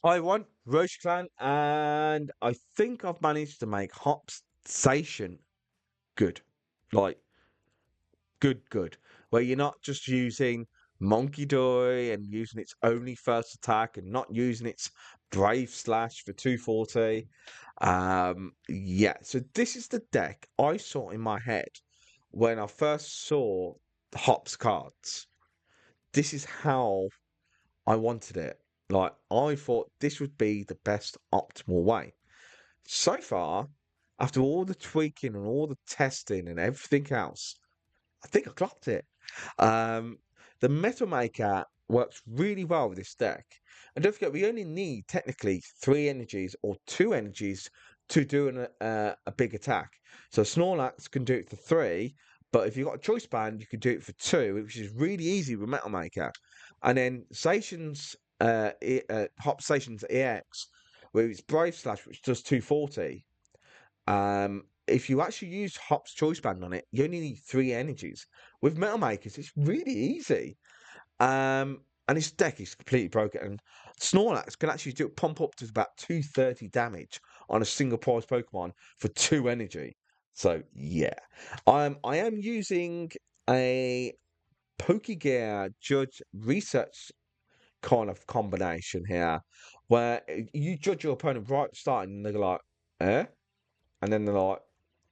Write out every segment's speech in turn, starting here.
Hi everyone, Roshiclan, and I think I've managed to make Hop Zacian good. Like, good. Where you're not just using Monkey Doy and using its only first attack and not using its Brave Slash for 240. Yeah, so this is the deck I saw in my head when I first saw the Hops cards. This is how I wanted it. Like, I thought this would be the best optimal way. So far, after all the tweaking and all the testing and everything else, I think I clocked it. Um, the Metal Maker works really well with this deck. And don't forget, we only need technically 3 energies or 2 energies to do a big attack. So Snorlax can do it for 3, but if you've got a choice band, you can do it for 2, which is really easy with Metal Maker. And then Zacian's Hop Zacian's EX, where it's Brave Slash, which does 240. If you actually use Hop's Choice Band on it, you only need 3 energies. With Metal Makers, it's really easy. And his deck is completely broken. And Snorlax can actually pump up to about 230 damage on a single prize Pokemon for 2 energy. So yeah, I am using a Pokégear Judge research kind of combination here, where you judge your opponent right at the start, and they're like, eh? And then they're like,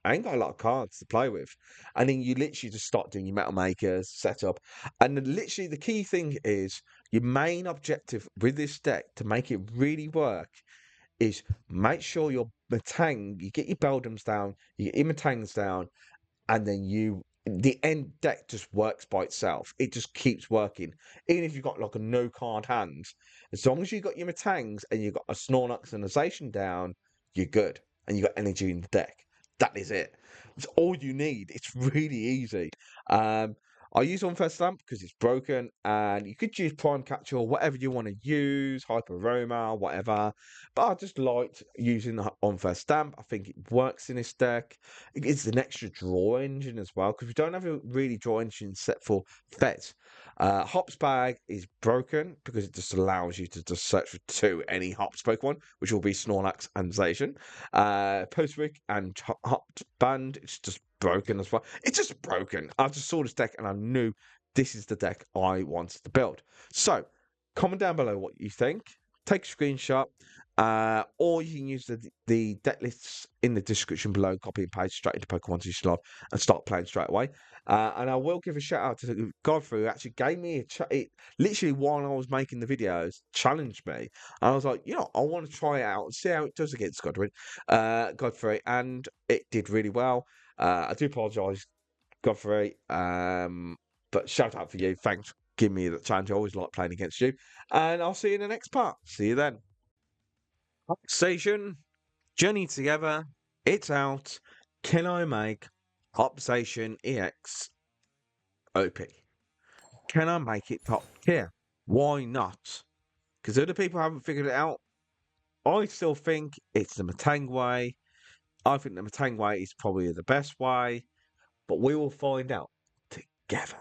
I ain't got a lot of cards to play with. And then you literally just start doing your Metal Makers setup. And literally the key thing is your main objective with this deck to make it really work is make sure your Metang, you get your Beldums down, you get your Metangs down, and then the end deck just works by itself. It just keeps working. Even if you've got like a no card hand, as long as you got your Metangs and you've got a Snorlax and a Zacian down, you're good. And you got energy in the deck. That is it. It's all you need. It's really easy. I use Unfair Stamp because it's broken, and you could use Prime Catcher or whatever you want to use, Hyper Roma, whatever. But I just liked using the Unfair Stamp. I think it works in this deck. It's an extra draw engine as well, because we don't have a really draw engine set for Fez. Hops Bag is broken because it just allows you to just search for 2 Hops Pokemon, which will be Snorlax and Zacian. Postwick and Hop Band, it's just broken as well. It's just broken. I just saw this deck and I knew this is the deck I wanted to build. So, comment down below what you think. Take a screenshot, or you can use the deck lists in the description below, copy and paste straight into Pokemon you love, and start playing straight away. And I will give a shout out to Godfrey, who actually gave me literally while I was making the videos, challenged me. And I was like, I want to try it out and see how it does against Godfrey, and it did really well. I do apologise, Godfrey, but shout out for you. Thanks for giving me the challenge. I always like playing against you. And I'll see you in the next part. See you then. Station, journey together. It's out. Can I make Hop Zacian EX OP? Can I make it top tier? Why not? Because other people haven't figured it out. I still think it's the Metang way. I think the Metang way is probably the best way, but we will find out together.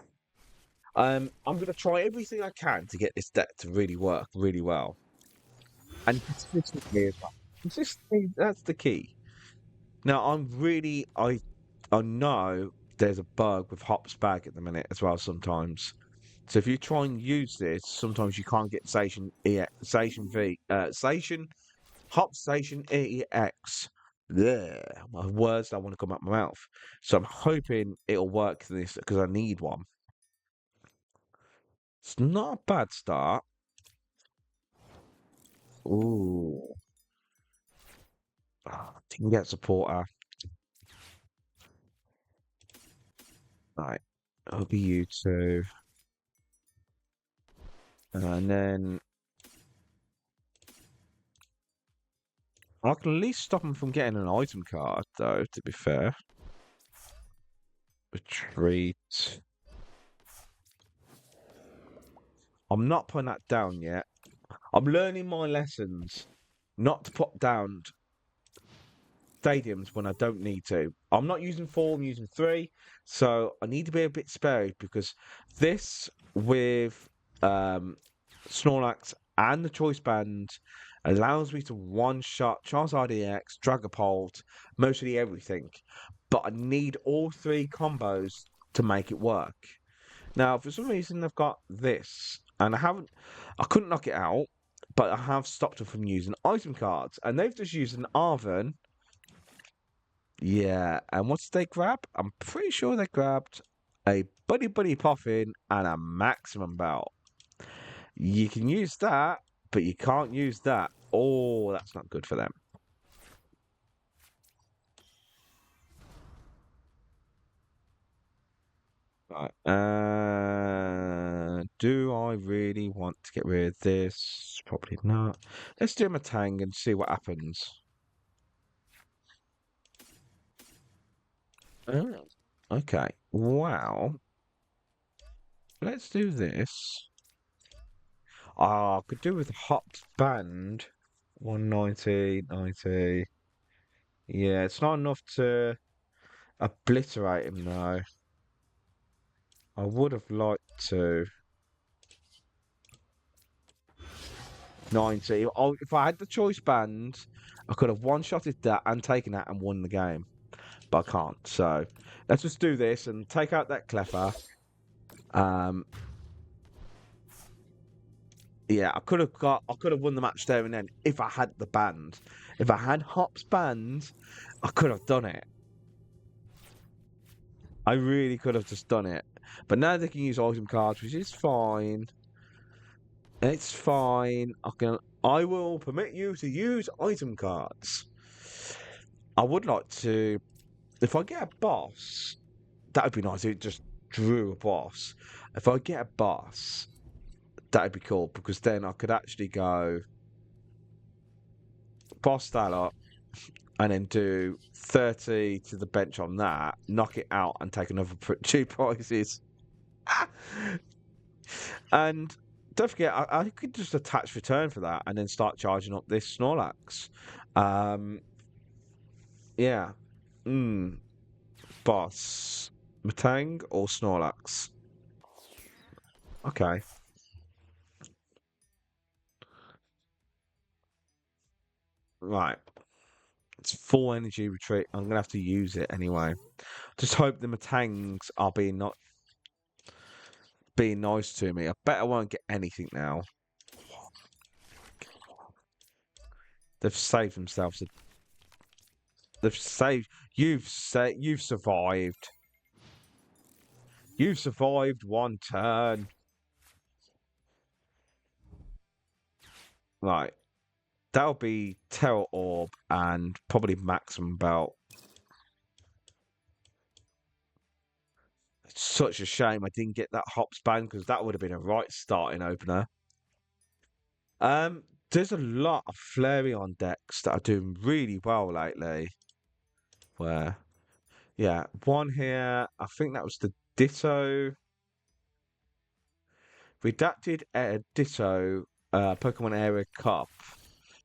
I'm going to try everything I can to get this deck to really work really well, and consistently as well. Consistently, that's the key. Now, I know there's a bug with Hop's Bag at the minute as well sometimes. So if you try and use this, sometimes you can't get Zacian Hop Zacian EX. Yeah, my words don't want to come out my mouth. So I'm hoping it'll work this because I need one. It's not a bad start. Ooh. Didn't get supporter. Right. It'll be you two. And then I can at least stop him from getting an item card, though, to be fair. Retreat. I'm not putting that down yet. I'm learning my lessons not to put down stadiums when I don't need to. I'm not using 4, I'm using 3. So I need to be a bit spared because this with Snorlax and the choice band Allows me to one-shot Charizard EX, Dragapult, mostly everything. But I need all three combos to make it work. Now, for some reason, I've got this, and I couldn't knock it out, but I have stopped them from using item cards, and they've just used an Arven. Yeah, and what did they grab? I'm pretty sure they grabbed a Buddy-Buddy Poffin and a Maximum Belt. You can use that, but you can't use that. Oh, that's not good for them. Right. Do I really want to get rid of this? Probably not. Let's do a Metang and see what happens. Oh, okay. Wow. Let's do this. I could do with Hop Band. 190, 90. Yeah, it's not enough to obliterate him though. I would have liked to. 90. Oh, if I had the choice band, I could have one-shotted that and taken that and won the game. But I can't. So let's just do this and take out that Cleffa. Yeah, I could have won the match there and then if I had the band. If I had Hop's band, I could have done it. I really could have just done it. But now they can use item cards, which is fine. It's fine. I will permit you to use item cards. I would like to, if I get a boss, that would be nice. It just drew a boss. If I get a boss, that would be cool because then I could actually go boss that up and then do 30 to the bench on that, knock it out and take another two prizes. And don't forget, I could just attach return for that and then start charging up this Snorlax. Yeah. Boss. Metang or Snorlax? Okay. Right. It's full energy retreat. I'm gonna have to use it anyway. Just hope the Metangs are being nice to me. I bet I won't get anything now. They've saved themselves. They've saved. You've survived. You've survived one turn. Right. That'll be Terror Orb and probably Maximum Belt. It's such a shame I didn't get that Hops band because that would have been a right starting opener. There's a lot of Flareon decks that are doing really well lately. Where, yeah, one here. I think that was the Ditto. Redacted Ditto Pokemon Area Cup.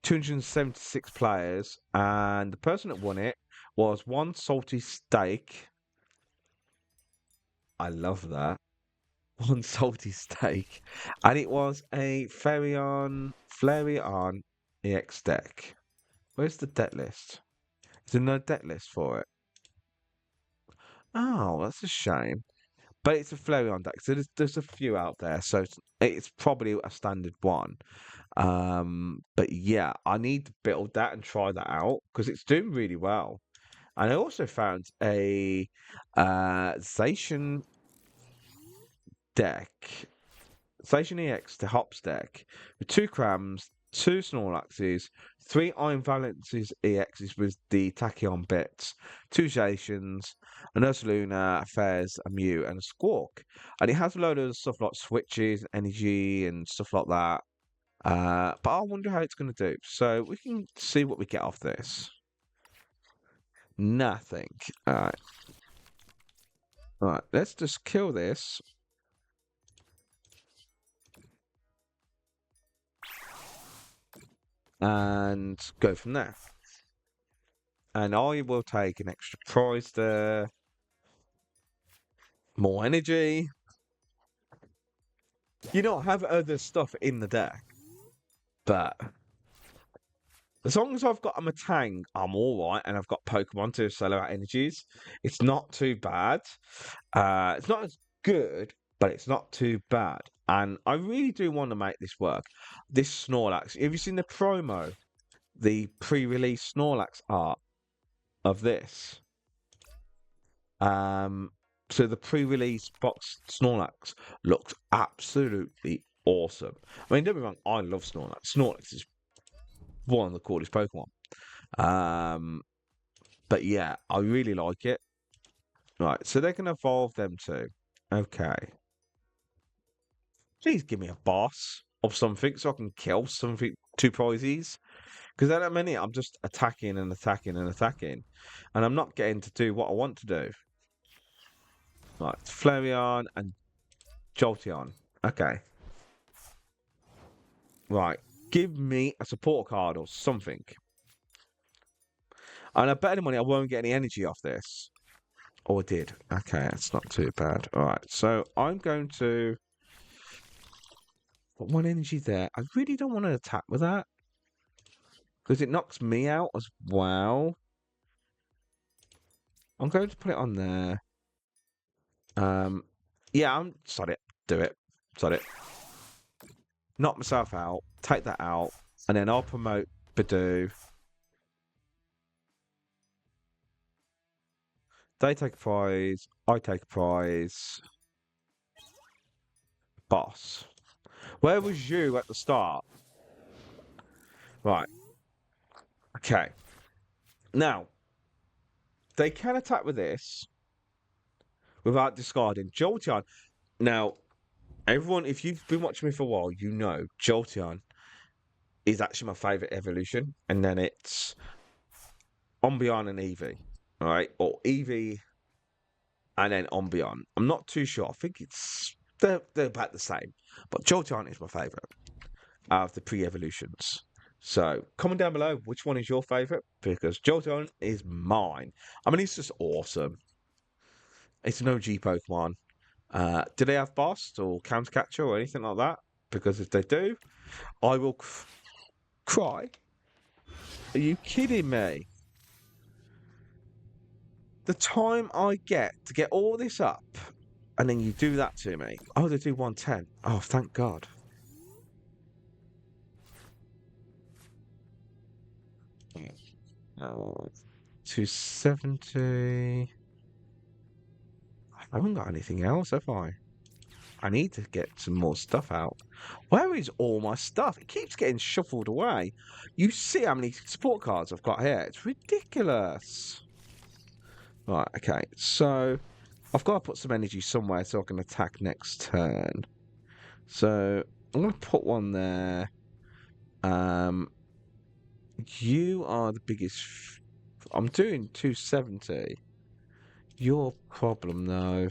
276 players, and the person that won it was One Salty Steak. I love that. One Salty Steak. And it was a Flareon EX deck. Where's the deck list? Is there no deck list for it? Oh, that's a shame. But it's a Flareon deck, so there's a few out there, so it's probably a standard one. But yeah, I need to build that and try that out because it's doing really well. And I also found a Zacian deck, Zacian EX to Hops deck with 2 Crams, 2 Snorlaxes, 3 Iron Valences EXs with the Tachyon bits, 2 Zashians, an Ursaluna, a Fez, a Mew, and a Squawk. And it has a load of stuff like switches, energy, and stuff like that. But I wonder how it's going to do. So we can see what we get off this. Nothing. Alright. Alright, let's just kill this. And go from there. And I will take an extra prize there. More energy. You don't have other stuff in the deck. But As long as I've got a Metang, I'm all right, and I've got Pokemon to sell out energies. It's not too bad. It's not as good, but it's not too bad. And I really do want to make this work. This Snorlax. Have you seen the promo? The pre-release Snorlax art of this. So the pre-release box Snorlax looks absolutely awesome. I mean, don't be wrong, I love Snorlax. Snorlax is one of the coolest Pokemon. But yeah, I really like it. Right, so they can evolve them too. Okay. Please give me a boss of something so I can kill something, two prizes. Because at a minute, I'm just attacking and attacking and attacking. And I'm not getting to do what I want to do. Right, Flareon and Jolteon. Okay. Right, give me a support card or something. And I bet any money I won't get any energy off this. Oh, I did. Okay, that's not too bad. All right, so I'm going to put one energy there. I really don't want to attack with that because it knocks me out as well. I'm going to put it on there. Yeah, I'm sod it. Do it. Sod it. Knock myself out. Take that out, and then I'll promote Budew. They take a prize. I take a prize. Boss. Where was you at the start? Right. Okay. Now, they can attack with this without discarding Jolteon. Now, everyone, if you've been watching me for a while, you know Jolteon is actually my favourite evolution. And then it's Umbreon and Eevee. All right. Or Eevee and then Umbreon. I'm not too sure. I think they're about the same. But Jolteon is my favourite out of the pre-evolutions. So comment down below which one is your favourite, because Jolteon is mine. I mean, it's just awesome. It's an OG Pokemon. Do they have boss or counter catcher or anything like that? Because if they do, I will cry. Are you kidding me? The time I get to get all this up, and then you do that to me. Oh, they do 110. Oh, thank God. Oh, 270. I haven't got anything else, have I? I need to get some more stuff out. Where is all my stuff? It keeps getting shuffled away. You see how many support cards I've got here? It's ridiculous. Right, okay. So, I've got to put some energy somewhere so I can attack next turn. So, I'm going to put one there. You are the biggest... I'm doing 270. Your problem, though...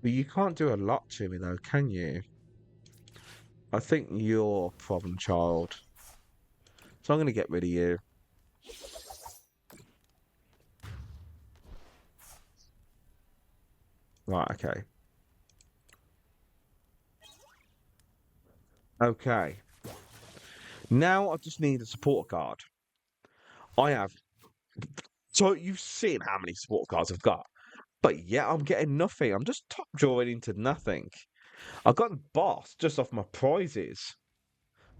But you can't do a lot to me, though, can you? I think you're a problem child. So I'm going to get rid of you. Right, okay. Okay. Now I just need a support card. I have... So you've seen how many support cards I've got. But yeah, I'm getting nothing. I'm just top drawing into nothing. I've got boss just off my prizes.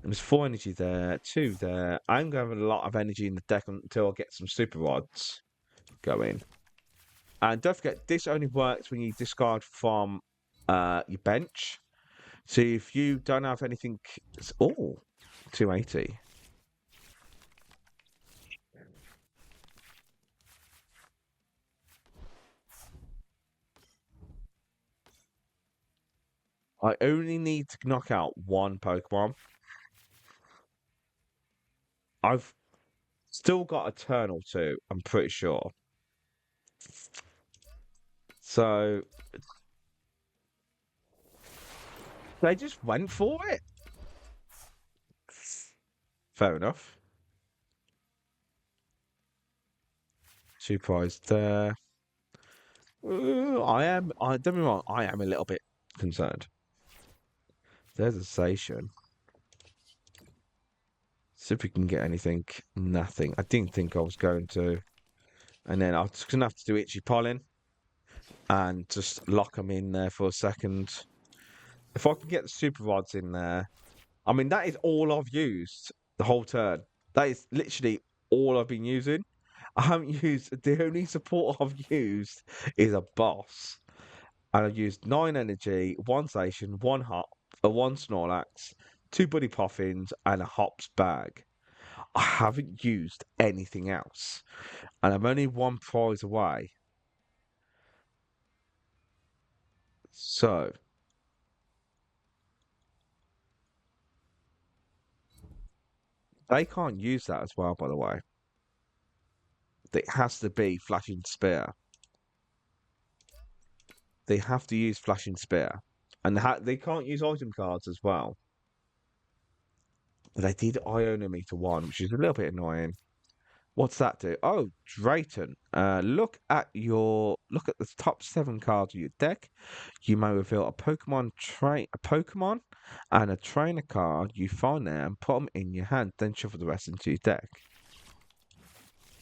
And there's 4 energy there, 2 there. I'm going to have a lot of energy in the deck until I get some super rods going. And don't forget, this only works when you discard from your bench. So if you don't have anything... Oh, 280. I only need to knock out one Pokemon. I've still got a turn or two, I'm pretty sure. So they just went for it. Fair enough. 2 prize there. Don't get me wrong, I am a little bit concerned. There's a Zashian. See if we can get anything. Nothing. I didn't think I was going to. And then I'm just gonna have to do itchy pollen and just lock them in there for a second. If I can get the super rods in there, I mean that is all I've used the whole turn. That is literally all I've been using. I haven't used the only support I've used is a boss. And I've used 9 energy, 1 Zacian, 1 hop, 1 Snorlax, 2 Buddy Poffins, and a hops bag. I haven't used anything else. And I'm only 1 prize away. So they can't use that as well, by the way. It has to be Flashing Spear. They have to use Flashing Spear. And they can't use item cards as well. But they did Iono me to 1, which is a little bit annoying. What's that do? Oh, Drayton. Look at the top 7 cards of your deck. You may reveal a Pokemon and a trainer card you find there and put them in your hand. Then shuffle the rest into your deck.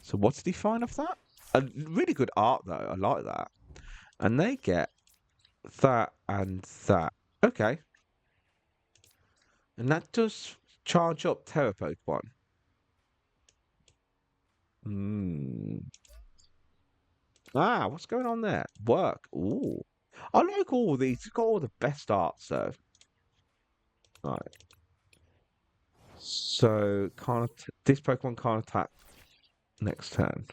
So what's the find of that? A really good art though. I like that. And they get that and that. Okay. And that does charge up Terapagos. Ah, what's going on there? Work. Ooh. I like all these. It's got all the best arts though. Right. So this Pokemon can't attack next turn.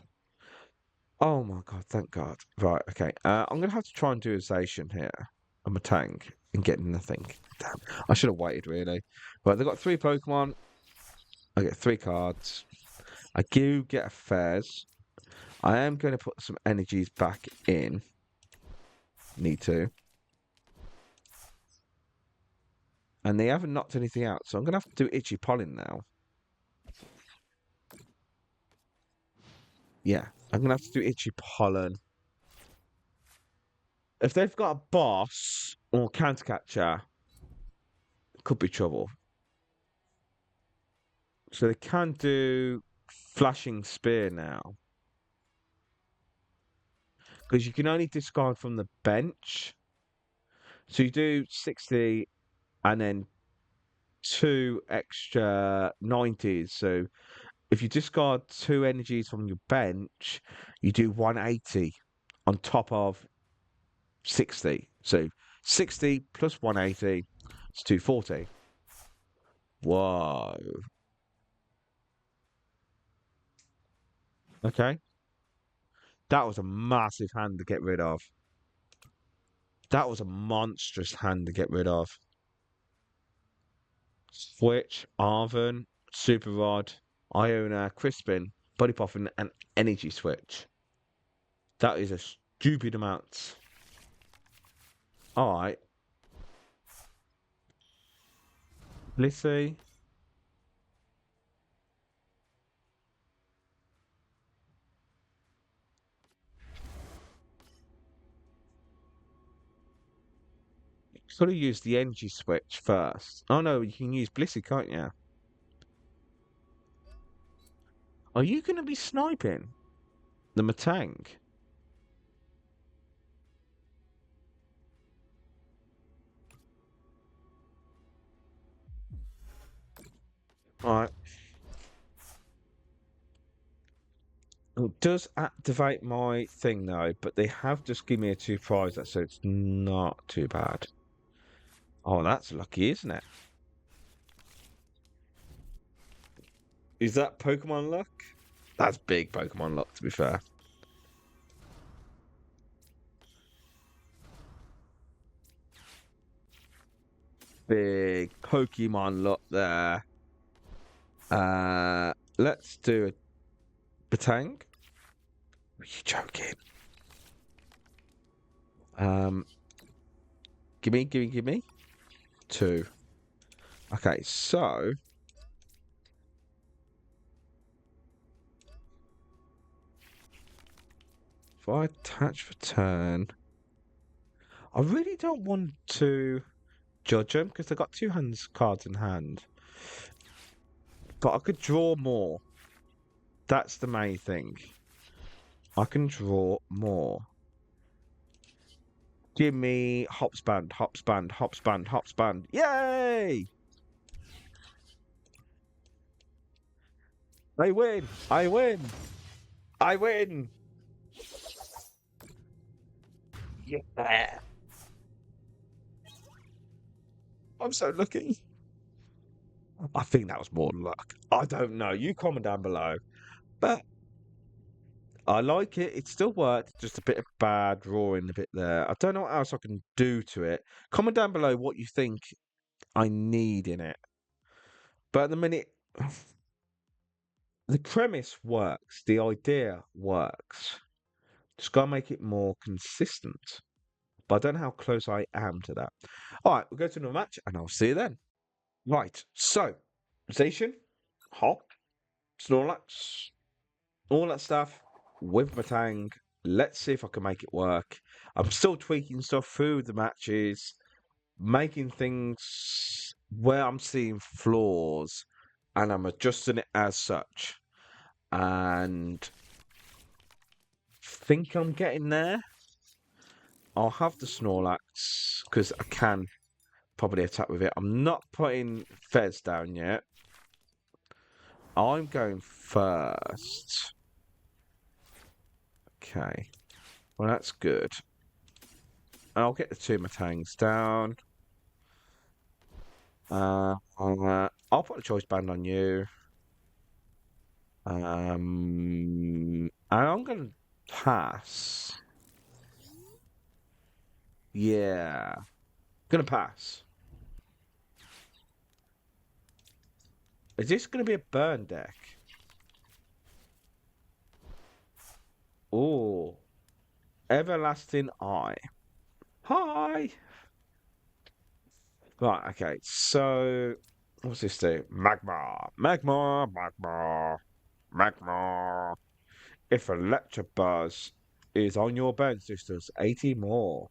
Oh my god, thank god. Right, okay. I'm gonna have to try and do a Zashian here. I'm a tank and get nothing. Damn. I should have waited really. Right, they've got 3 Pokemon. I get 3 cards. I do get a Fez. I am going to put some energies back in. Need to. And they haven't knocked anything out, so I'm going to have to do Itchy Pollen now. Yeah, I'm going to have to do Itchy Pollen. If they've got a boss or counter catcher, it could be trouble. So they can do Flashing Spear now. Because you can only discard from the bench. So you do 60 and then 2 extra 90s. So if you discard 2 energies from your bench, you do 180 on top of 60. So 60 plus 180 is 240. Whoa. Okay. That was a massive hand to get rid of. That was a monstrous hand to get rid of. Switch, Arven, Super Rod, Iona, Crispin, Buddy Poffin, and Energy Switch. That is a stupid amount. Alright. Blissey. Got to use the energy switch first. Oh no, you can use Blissey, can't you? Are you going to be sniping the Metang? Alright. It does activate my thing though, but they have just given me a 2 prize, so it's not too bad. Oh, that's lucky, isn't it? Is that Pokemon luck? That's big Pokemon luck, to be fair. Big Pokemon luck there. Let's do a Batang. Are you joking? Give me. 2. Okay, so if I attach for turn, I really don't want to judge them because they've got 2 cards in hand. But I could draw more. That's the main thing. I can draw more. Give me Hops Band, Hops Band, Hops Band, Hops Band. Yay! I win! I win! I win! Yeah! I'm so lucky. I think that was more luck. I don't know. You comment down below. But I like it. It still worked. Just a bit of bad drawing a bit there. I don't know what else I can do to it. Comment down below what you think I need in it. But at the minute, the premise works. The idea works. Just gotta make it more consistent. But I don't know how close I am to that. All right, we'll go to another match, and I'll see you then. Right, so Zashian, Hop, Snorlax, all that stuff with Metang. Let's see if I can make it work. I'm still tweaking stuff through the matches, making things where I'm seeing flaws, and I'm adjusting it as such. And think I'm getting there. I'll have the Snorlax because I can probably attack with it. I'm not putting Fez down yet. I'm going first. Okay. Well, that's good. I'll get the two Metangs down. I'll put a choice band on you. And I'm going to pass. Yeah. Gonna pass. Is this going to be a burn deck? Oh. Everlasting Eye. Hi! Right, okay. So, what's this do? Magma. Magma. Magma. Magma. If Electabuzz is on your burn sisters, 80 more.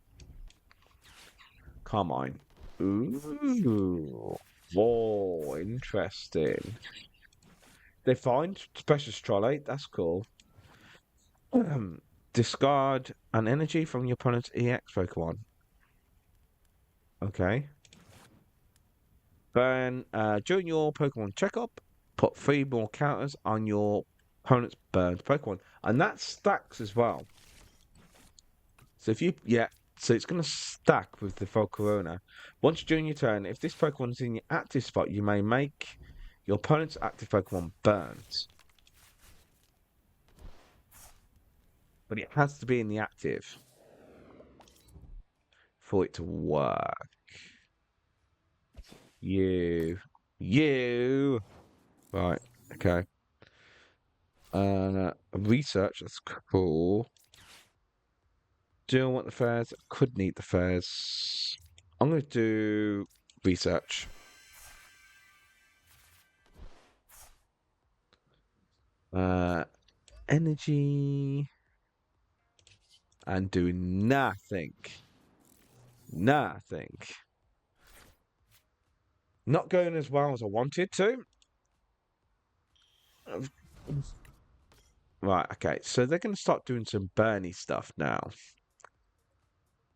Come on. Ooh. Whoa, interesting. They find Specialist Trolley. That's cool. Discard an energy from your opponent's EX Pokemon. Okay. Then, during your Pokemon checkup, put 3 more counters on your opponent's burned Pokemon. And that stacks as well. So if you, so it's going to stack with the Volcarona. Once during your turn, if this Pokemon is in your active spot, you may make your opponent's active Pokemon burnt. But it has to be in the active for it to work. You. Right, okay. Research, that's cool. Do I want the fairs? Could need the fairs. I'm going to do research. Energy. And do nothing. Nothing. Not going as well as I wanted to. Right, okay. So they're going to start doing some burny stuff now.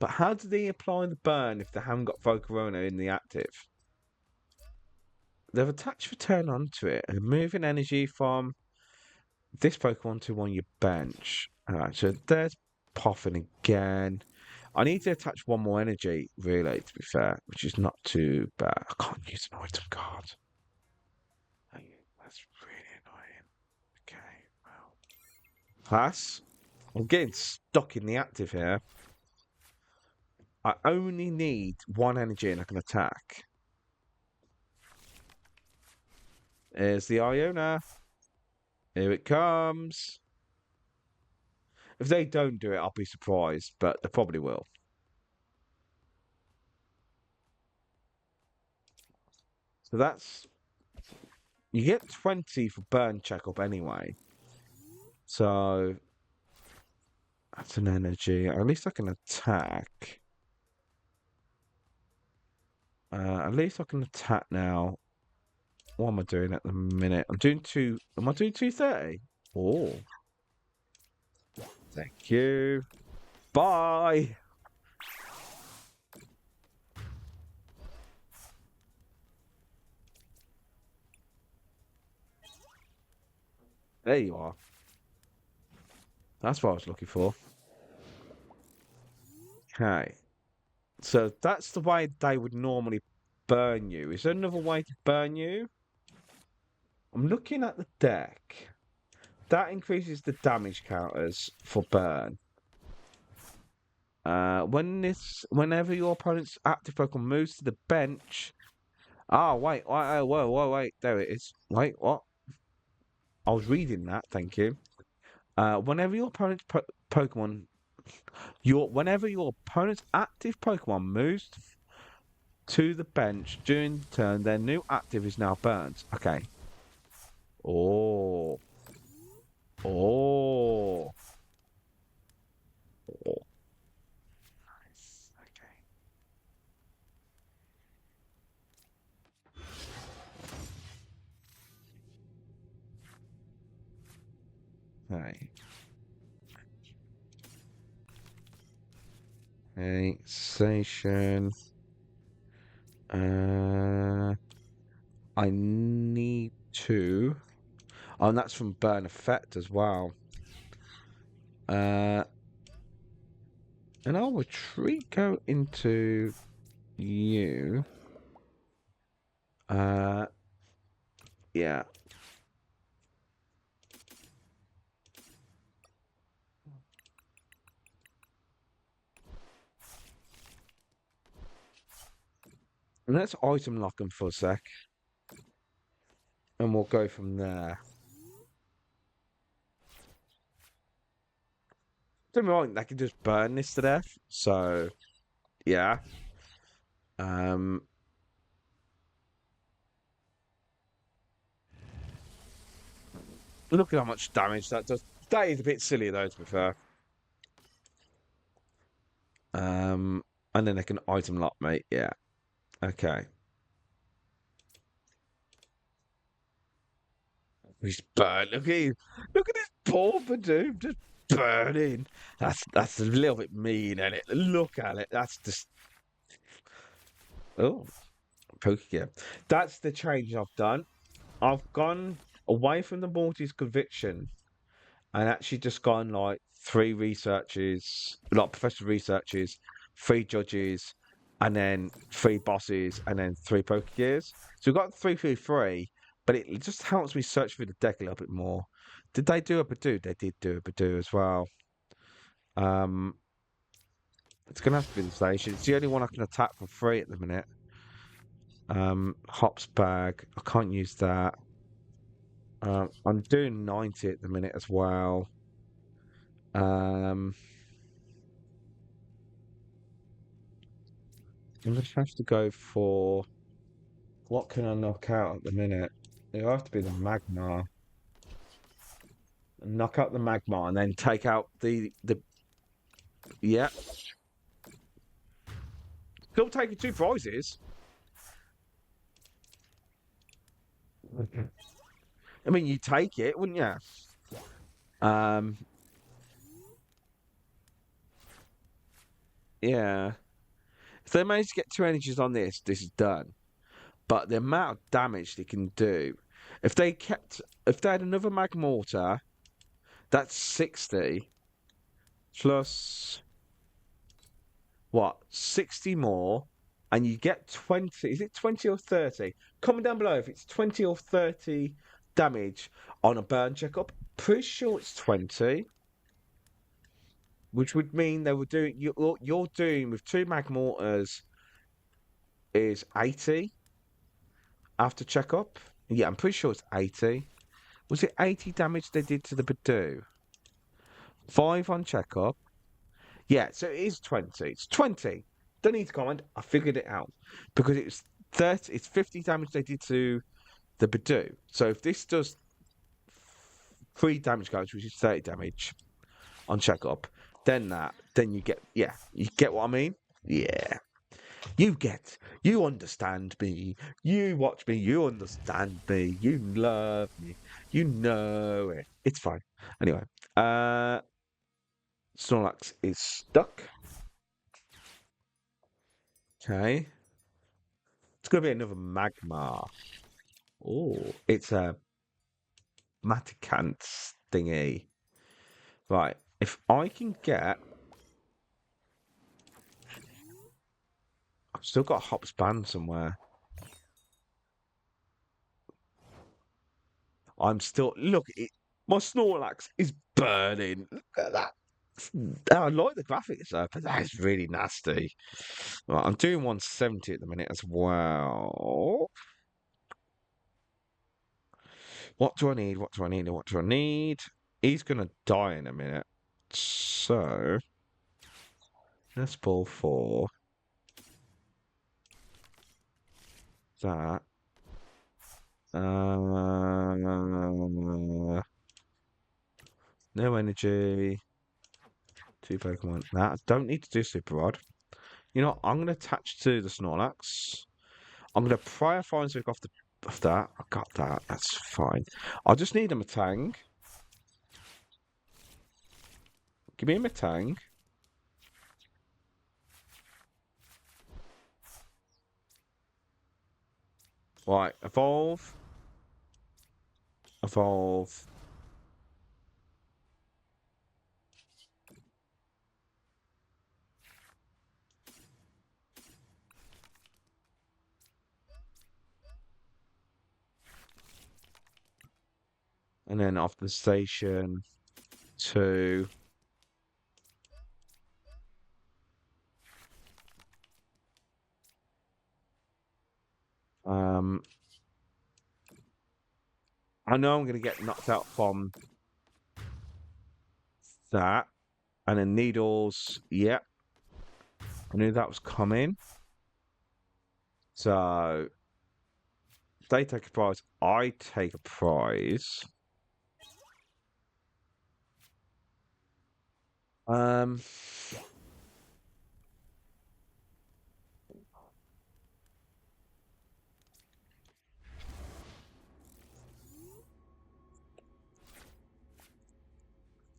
But how do they apply the burn if they haven't got Volcarona in the active? They've attached return onto it and moving energy from this Pokemon to on your bench. Alright, so there's Poffin again. I need to attach one more energy, really, to be fair, which is not too bad. I can't use an item card. That's really annoying. Okay, well. Pass. I'm getting stuck in the active here. I only need 1 energy and I can attack. There's the Iona. Here it comes. If they don't do it, I'll be surprised, but they probably will. So that's... You get 20 for burn checkup anyway. So... That's an energy. At least I can attack. At least I can attack now What am I doing at the minute? I'm doing two. Am I doing 230? Oh, thank you. Bye. There you are. That's what I was looking for. Okay. So that's the way they would normally burn you. Is there another way to burn you? I'm looking at the deck. That increases the damage counters for burn. Whenever your opponent's active Pokemon moves to the bench. Ah, wait, wait, there it is. Wait, what? I was reading that, thank you. Whenever your opponent's Pokemon, whenever your opponent's active Pokemon moves to the bench during the turn, their new active is now burnt. Okay. Oh. Oh. Oh. Nice. Okay. Right. Okay, Zashian. I need to. Oh, and that's from burn effect as well. And I'll retreat go into you. Yeah. Let's item lock them for a sec. And we'll go from there. Don't be wrong, they can just burn this to death. So, yeah. Look at how much damage that does. That is a bit silly though, to be fair. And then they can item lock, mate. Yeah. Okay. He's burnt. Look at this poor Budew just burning. That's a little bit mean, isn't it? Look at it. That's just Pokégear. That's the change I've done. I've gone away from the Morty's conviction and actually just gone like 3 researchers, like professional researchers, 3 judges, and then 3 bosses, and then 3 Pokégears. So we've got 3 but it just helps me search through the deck a little bit more. Did they do a Budew? They did do a Budew as well. It's gonna have to be the station. It's the only one I can attack for free at the minute. Hop's bag. I can't use that. I'm doing 90 at the minute as well. I'm gonna have to go for what can I knock out at the minute? It'll have to be the Magmar. Knock out the Magmar and then take out the yeah. Still taking 2 prizes. I mean, you take it, wouldn't you? Yeah. If they manage to get 2 energies on this, this is done. But the amount of damage they can do, if they had another Magmortar, that's 60 plus what? 60 more, and you get 20. Is it 20 or 30? Comment down below if it's 20 or 30 damage on a burn checkup. Pretty sure it's 20. Which would mean they were doing you're doing with 2 Magmortars is 80 after checkup. Yeah, I'm pretty sure it's 80. Was it 80 damage they did to the Budew? 5 on checkup. Yeah, so it is 20. It's 20. Don't need to comment. I figured it out because it's 30. It's 50 damage they did to the Budew. So if this does 3 damage cards, which is 30 damage on checkup, then you get you get what I mean? Yeah. You understand me. You watch me. You understand me. You love me. You know it. It's fine. Anyway, Snorlax is stuck. Okay. It's going to be another Magmar. Oh, it's a Maticant thingy. Right. If I can get... I've still got a Hop Zacian somewhere. I'm still... Look, my Snorlax is burning. Look at that. I like the graphics though, but that is really nasty. Right, I'm doing 170 at the minute as well. What do I need? What do I need? What do I need? He's gonna die in a minute. So Nest Ball 4. That. No energy. 2 Pokemon. That. I don't need to do Super Rod. You know, I'm gonna attach to the Snorlax. I'm gonna Prior Fire Stick off that. I got that. That's fine. I just need a Metang. Give me a Metang. Right, evolve. Evolve. And then off the station to I know I'm gonna get knocked out from that. And then needles, yep. I knew that was coming. So they take a prize, I take a prize.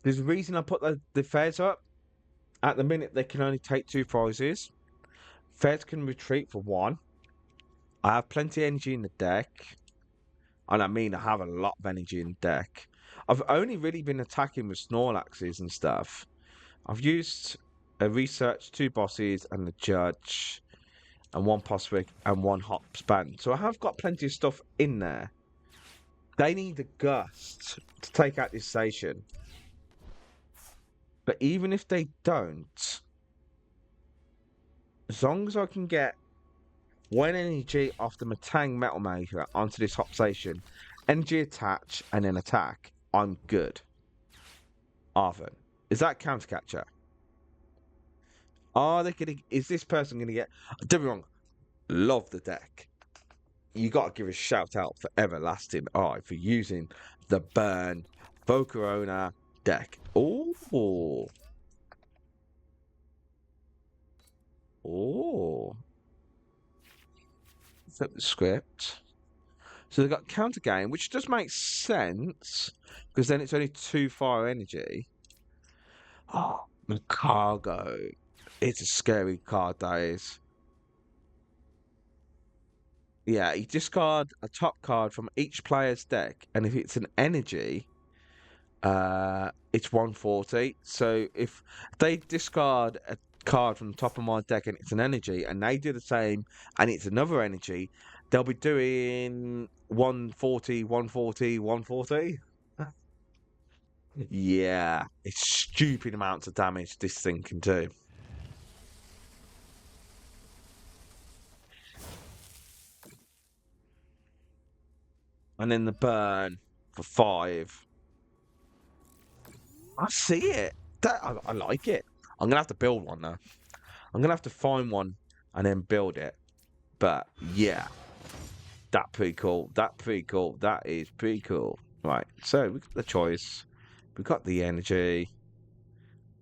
There's a reason I put the Fez up. At the minute, they can only take 2 prizes. Fez can retreat for 1. I have plenty of energy in the deck. And I mean, I have a lot of energy in the deck. I've only really been attacking with Snorlaxes and stuff. I've used a Research, 2 bosses, and the Judge, and 1 Postwick, and 1 Hop Zacian. So I have got plenty of stuff in there. They need the Gust to take out this Zashian. But even if they don't, as long as I can get 1 energy off the Metang Metal Maker onto this Hop Zacian, energy attach, and then attack, I'm good. Arvin, is that counter catcher? Are they gonna? Is this person gonna get? Don't be wrong. Love the deck. You got to give a shout out for Everlasting Eye for using the Burn Volcarona deck. Oh. Flip the script. So they've got counter game, which does make sense because then it's only 2 fire energy. Oh, the cargo. It's a scary card, that is. Yeah, you discard a top card from each player's deck, and if it's an energy, it's 140. So if they discard a card from the top of my deck and it's an energy, and they do the same and it's another energy, they'll be doing 140, 140, 140. Yeah, it's stupid amounts of damage this thing can do. And then the burn for 5. I see it. I like it. I'm gonna have to build one though. I'm gonna have to find one and then build it. But yeah, that pretty cool. That pretty cool. That is pretty cool. Right. So we got the choice. We got the energy.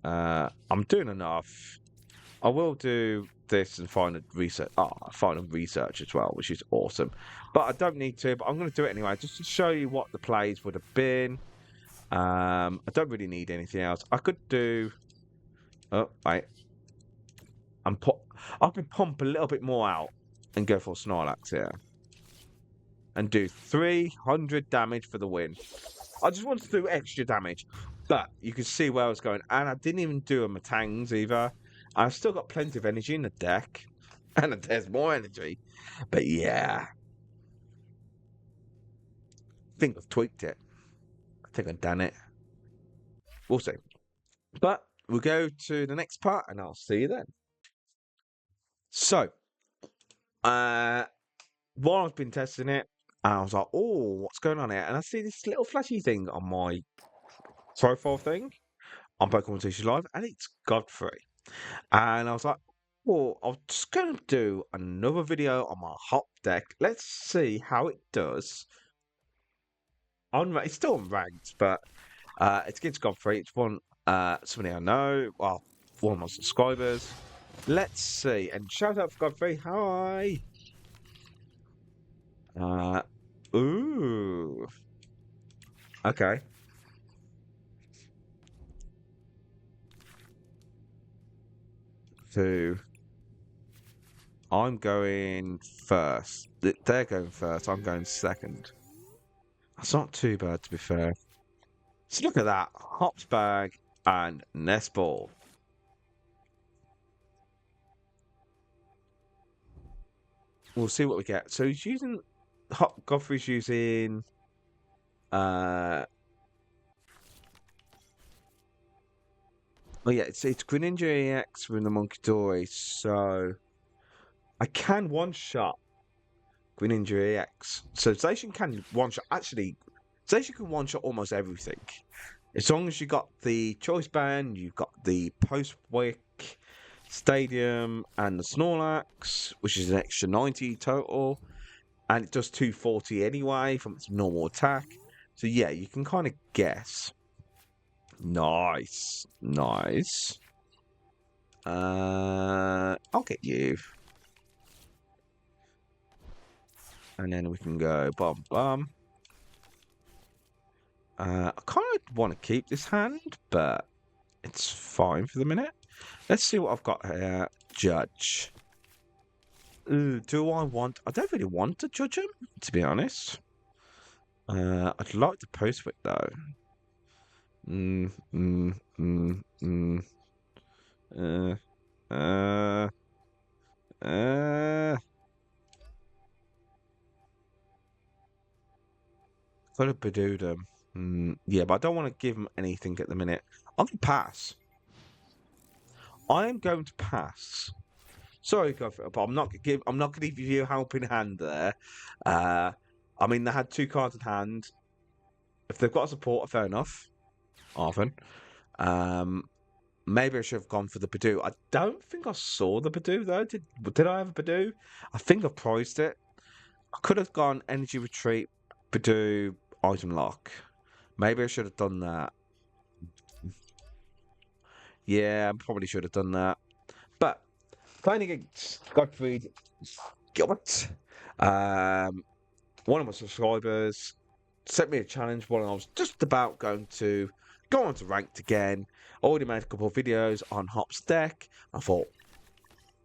I'm doing enough. I will do this and find a research as well, which is awesome. But I don't need to, but I'm going to do it anyway, just to show you what the plays would have been. I don't really need anything else. I could do... Oh, wait. I could pump a little bit more out and go for Snorlax here. And do 300 damage for the win. I just wanted to do extra damage. But you can see where I was going. And I didn't even do a Metangs either. I've still got plenty of energy in the deck. And there's more energy. But yeah. I think I've tweaked it. I think I've done it. We'll see. But we'll go to the next part and I'll see you then. So, while I've been testing it, I was like, oh, what's going on here? And I see this little flashy thing on my profile thing on Pokémon TCG Live, and it's Godfrey. And I was like, well, I'm just going to do another video on my Hop deck. Let's see how it does. It's still unranked, but it's against Godfrey. It's one somebody I know. Well, one of my subscribers. Let's see. And shout out for Godfrey. Hi. Ooh. Okay. So I'm going first. They're going first. I'm going second. That's not too bad, to be fair. So look at that. Hop's bag and Nest Ball. We'll see what we get. So he's using... Godfrey's using... Oh yeah, it's Greninja EX from the Monkey Dory, so I can one-shot Greninja EX. So Zashian can one-shot... Actually, Zashian can one-shot almost everything. As long as you got the Choice Band, you've got the Postwick Stadium and the Snorlax, which is an extra 90 total. And it does 240 anyway from its normal attack. So yeah, you can kind of guess. Nice. Nice. I'll get you. And then we can go bum bum. I kind of want to keep this hand, but it's fine for the minute. Let's see what I've got here. Judge. Do I want... I don't really want to judge him, to be honest. I'd like to Postwick though. Could have Budewed him. Yeah, but I don't want to give him anything at the minute. I'm going to pass. I am going to pass. Sorry, but I'm not going to give you a helping hand there. I mean, they had 2 cards in hand. If they've got a supporter, fair enough. Often. Maybe I should have gone for the Budew. I don't think I saw the Budew though. Did I have a Budew? I think I priced it. I could have gone Energy Retreat, Budew, Item Lock. Maybe I should have done that. Yeah, I probably should have done that. But playing against Godfrey Gilbert, one of my subscribers sent me a challenge when I was just about going to go on to Ranked again. Already made a couple of videos on Hop's deck. I thought,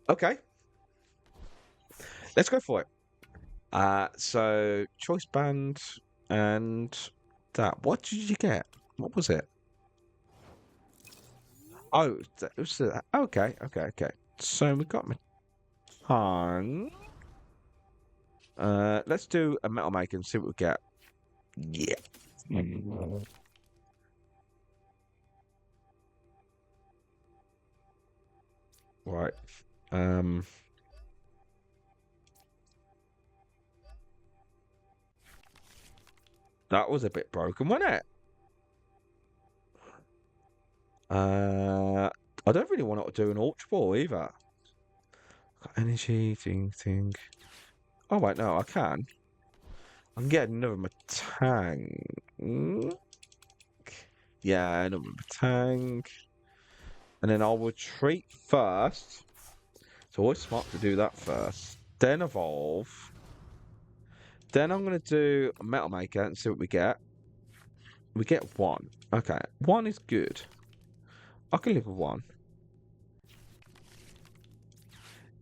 okay, let's go for it. So Choice Band and that. What did you get? What was it? Oh, it was okay. So we got my tongue. Let's do a Metal Maker and see what we get. Yeah. Right. That was a bit broken, wasn't it? I don't really want to do an Ultra Ball either. Got energy, thing. Oh wait, no, I can. I can get another Metang. Yeah, another Metang. And then I'll retreat first. It's always smart to do that first. Then evolve. Then I'm going to do a Metal Maker and see what we get. We get 1. Okay, 1 is good. I can live with 1.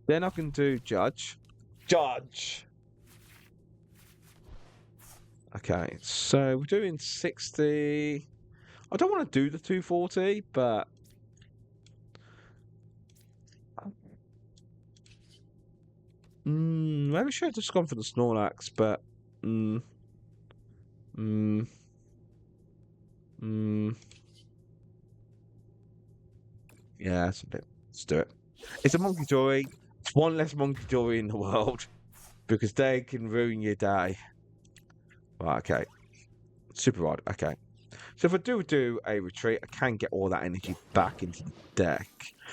Then I can do Judge. Judge! Okay, so we're doing 60. I don't want to do the 240, but maybe I should have just gone for the Snorlax, but yeah, let's do it. It's a Monkey Dory. It's one less Monkey Dory in the world because they can ruin your day. Right, okay. Super rod. Okay. So if I do a retreat, I can get all that energy back into the deck.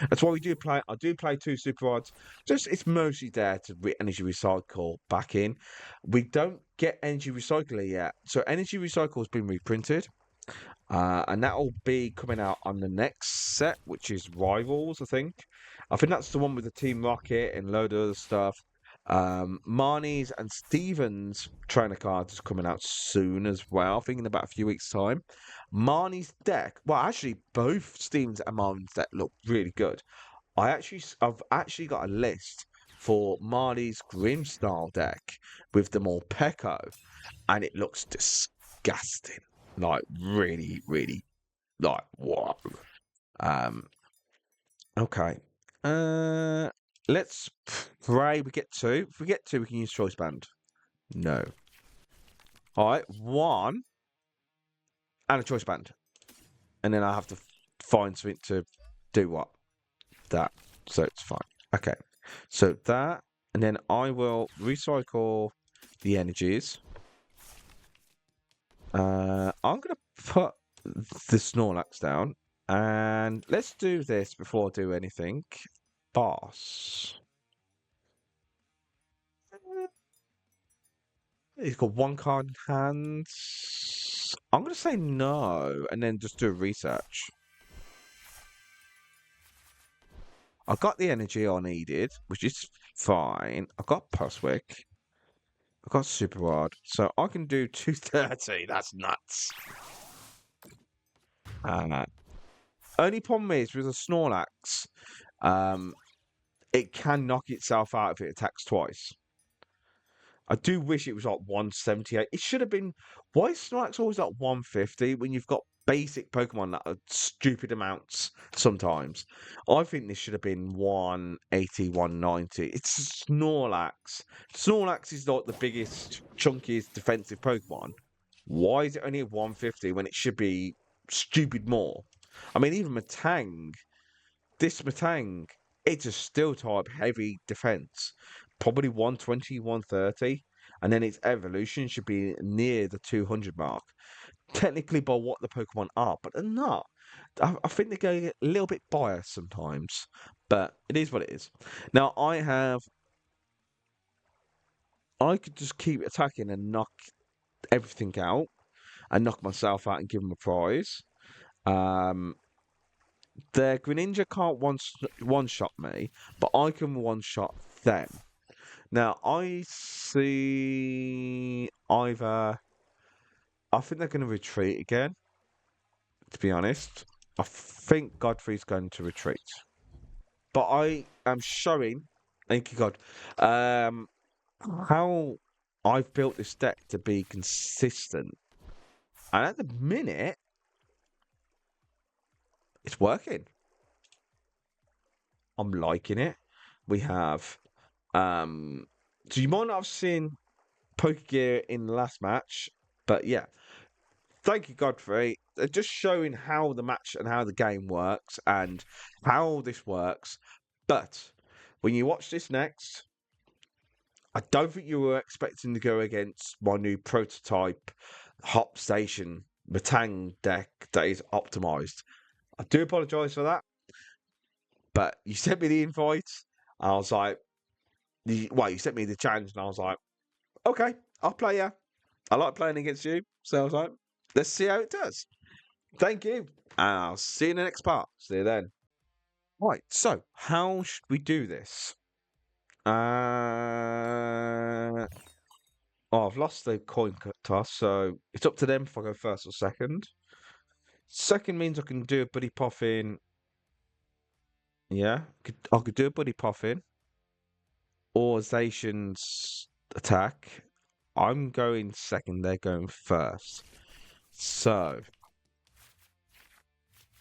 That's why we do play. I do play 2 super rods. Just it's mostly there to energy recycle back in. We don't get energy recycler yet. So energy recycle has been reprinted. And that will be coming out on the next set, which is Rivals, I think. I think that's the one with the Team Rocket and a load of other stuff. Marnie's and Steven's trainer cards is coming out soon as well. I think in about a few weeks' time. Marnie's deck, well, actually, both Steven's and Marnie's deck look really good. I've actually got a list for Marnie's Grim style deck with the Morpeko, and it looks disgusting. Like really, really, like what? Okay. Let's pray we get 2. If we get 2, we can use Choice Band. No. All right, 1 and a Choice Band, and then I have to find something to do what that. So it's fine. Okay. So that, and then I will recycle the energies. I'm gonna put the Snorlax down, and let's do this before I do anything. Boss. He's got 1 card in hand. I'm gonna say no, and then just do a research. I got the energy I needed, which is fine. I got Postwick. I got Super Rod, so I can do 230. That's nuts. Only problem is with a Snorlax, it can knock itself out if it attacks twice. I do wish it was like 178. It should have been. Why is Snorlax always like 150 when you've got basic Pokemon that are stupid amounts sometimes? I think this should have been 180, 190. It's Snorlax. Snorlax is like the biggest, chunkiest defensive Pokemon. Why is it only 150 when it should be stupid more? I mean, even Metang, this Metang, it's a steel type heavy defense. Probably 120, 130. And then its evolution should be near the 200 mark. Technically by what the Pokemon are, but they're not. I think they go a little bit biased sometimes. But it is what it is. Now I could just keep attacking and knock everything out. And knock myself out and give them a prize. The Greninja can't one-shot me, but I can one-shot them. Now, I see either... I think they're going to retreat again, to be honest. I think Godfrey's going to retreat. But I am showing, thank you God, how I've built this deck to be consistent. And at the minute, it's working. I'm liking it. We have... so you might not have seen Pokégear in the last match, but yeah. Thank you, Godfrey. Just showing how the match and how the game works and how this works. But when you watch this next, I don't think you were expecting to go against my new prototype Hop Zacian Metang deck that is optimized. I do apologise for that. But you sent me the invite, and I was like, you sent me the challenge, and I was like, okay, I'll play you. I like playing against you. So I was like, let's see how it does. Thank you. And I'll see you in the next part. See you then. Right, so how should we do this? Oh, I've lost the coin toss, so it's up to them if I go first or second. Second means I can do a Buddy Poffin. Yeah, I could do a Buddy Poffin or Zashian's attack. I'm going second, they're going first. So,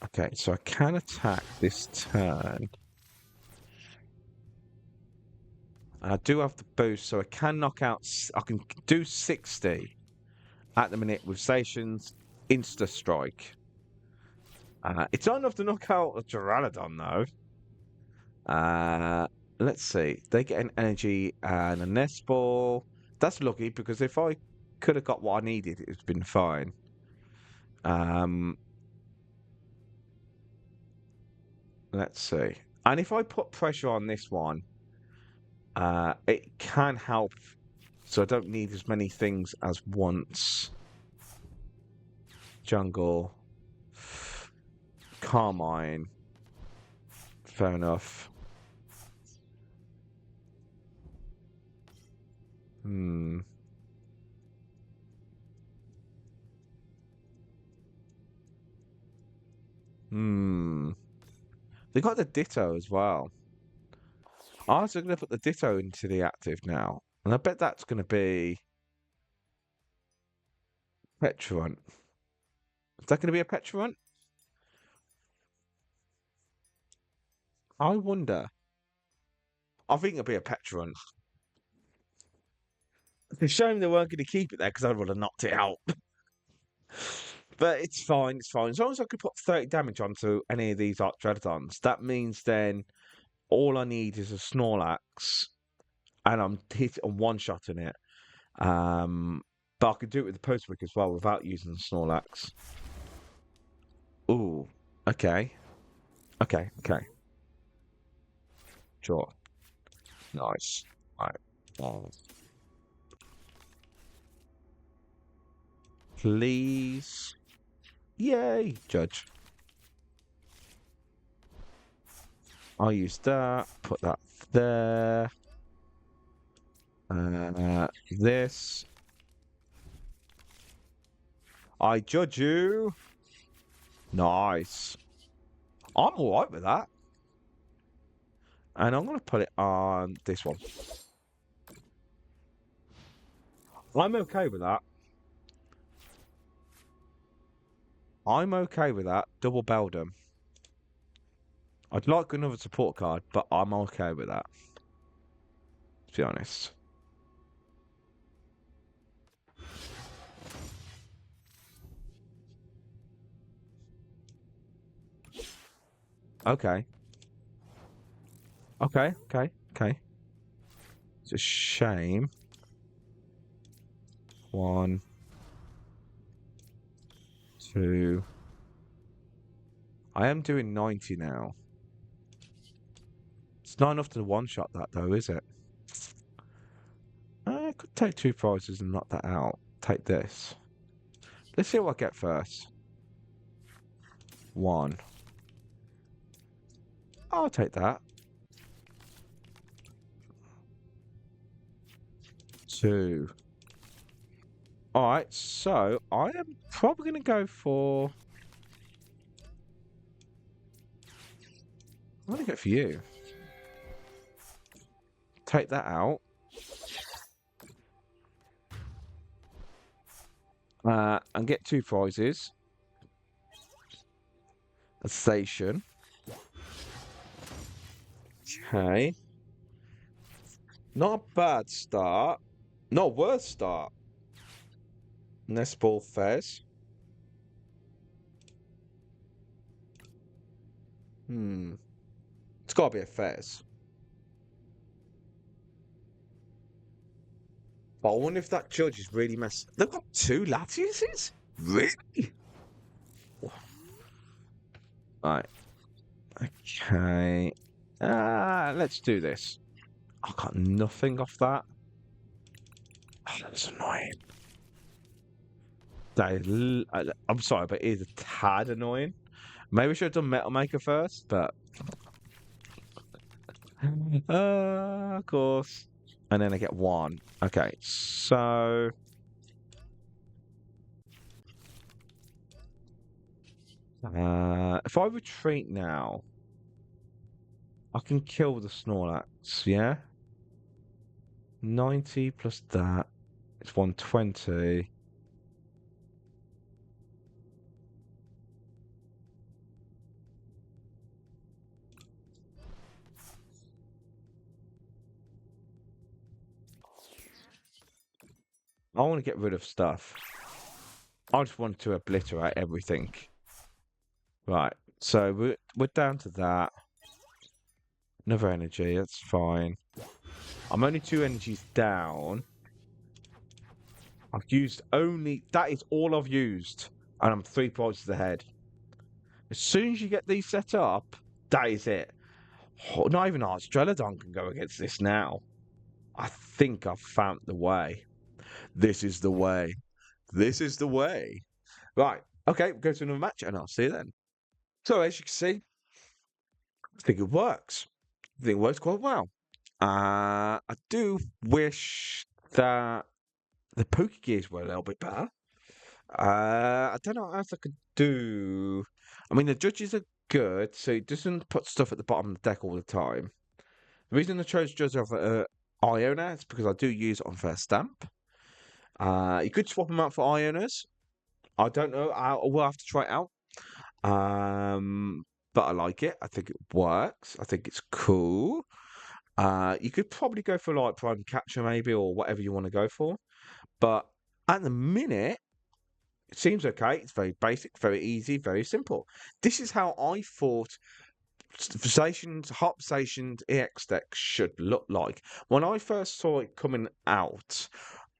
okay, so I can attack this turn. And I do have the boost, so I can knock out. I can do 60 at the minute with Zacian's Insta Strike. It's not enough to knock out a Pteranodon, though. Let's see. They get an energy and a Nest Ball. That's lucky because if I could have got what I needed, it's been fine. Let's see. And if I put pressure on this one, it can help. So I don't need as many things as once. Jungle. Carmine. Fair enough. They got the Ditto as well. I was going to put the Ditto into the active now. And I bet that's going to be Petulant. Is that going to be a Petulant? I wonder. I think it'll be a Petulant. It's a shame they weren't going to keep it there because I would have knocked it out. But it's fine, it's fine. As long as I could put 30 damage onto any of these Arctrodons, that means then all I need is a Snorlax and I'm one-shotting it. But I could do it with the Postwick as well without using the Snorlax. Ooh, okay. Okay. Sure. Nice. Right. Please. Yay, Judge. I'll use that. Put that there. This. I judge you. Nice. I'm alright with that. And I'm going to put it on this one. I'm okay with that. I'm okay with that. Double Beldum. I'd like another support card, but I'm okay with that. To be honest. Okay. It's a shame. 1, 2. I am doing 90 now. It's not enough to one-shot that, though, is it? I could take 2 prizes and knock that out. Take this. Let's see what I get first. 1. I'll take that. 2. Alright, so I am probably going to go for... I'm going to go for you. Take that out. And get 2 prizes. A station. Okay. Not a bad start. Not a worse start. Nest Ball Fez. It's got to be a Fez. But I wonder if that Judge is really messed. They've got 2 Latiuses? Really? Right. Okay. Let's do this. I got nothing off that. Oh, that's annoying. That is, I'm sorry, but it is a tad annoying. Maybe I should have done Metal Maker first, but Of course. And then I get 1. Okay, so... if I retreat now, I can kill the Snorlax, yeah? 90 plus that. It's 120. I want to get rid of stuff. I just want to obliterate everything. Right, so we're down to that. Another energy, that's fine. I'm only 2 energies down. I've used only... That is all I've used. And I'm 3 points ahead. As soon as you get these set up, that is it. Oh, not even Arstrelodon can go against this now. I think I've found the way. This is the way. This is the way. Right. Okay, go to another match and I'll see you then. So as you can see, I think it works. I think it works quite well. I do wish that the Pokégears were a little bit better. I don't know what else I could do. I mean, the judges are good, so it doesn't put stuff at the bottom of the deck all the time. The reason I chose Judge over Iona is because I do use Unfair Stamp. You could swap them out for Ionas. I don't know. We'll have to try it out. But I like it. I think it works. I think it's cool. You could probably go for like Prime Catcher maybe, or whatever you want to go for. But at the minute, it seems okay. It's very basic, very easy, very simple. This is how I thought Zacian's Hop Zacian's EX deck should look like. When I first saw it coming out,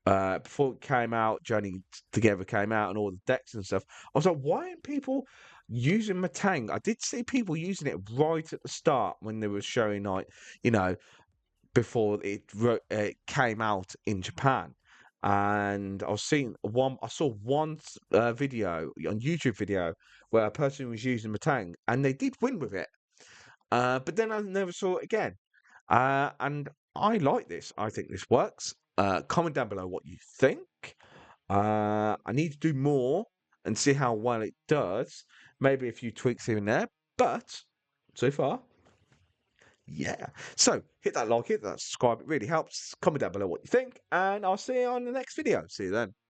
before it came out, Journey Together came out and all the decks and stuff, I was like, why aren't people using Metang? I did see people using it right at the start when they were showing, like, you know, before it came out in Japan. And I saw one video on YouTube video where a person was using Metang and they did win with it. But then I never saw it again. And I like this. I think this works. Comment down below what you think. I need to do more and see how well it does. Maybe a few tweaks here and there. But so far, yeah. So hit that like, hit that subscribe. It really helps. Comment down below what you think. And I'll see you on the next video. See you then.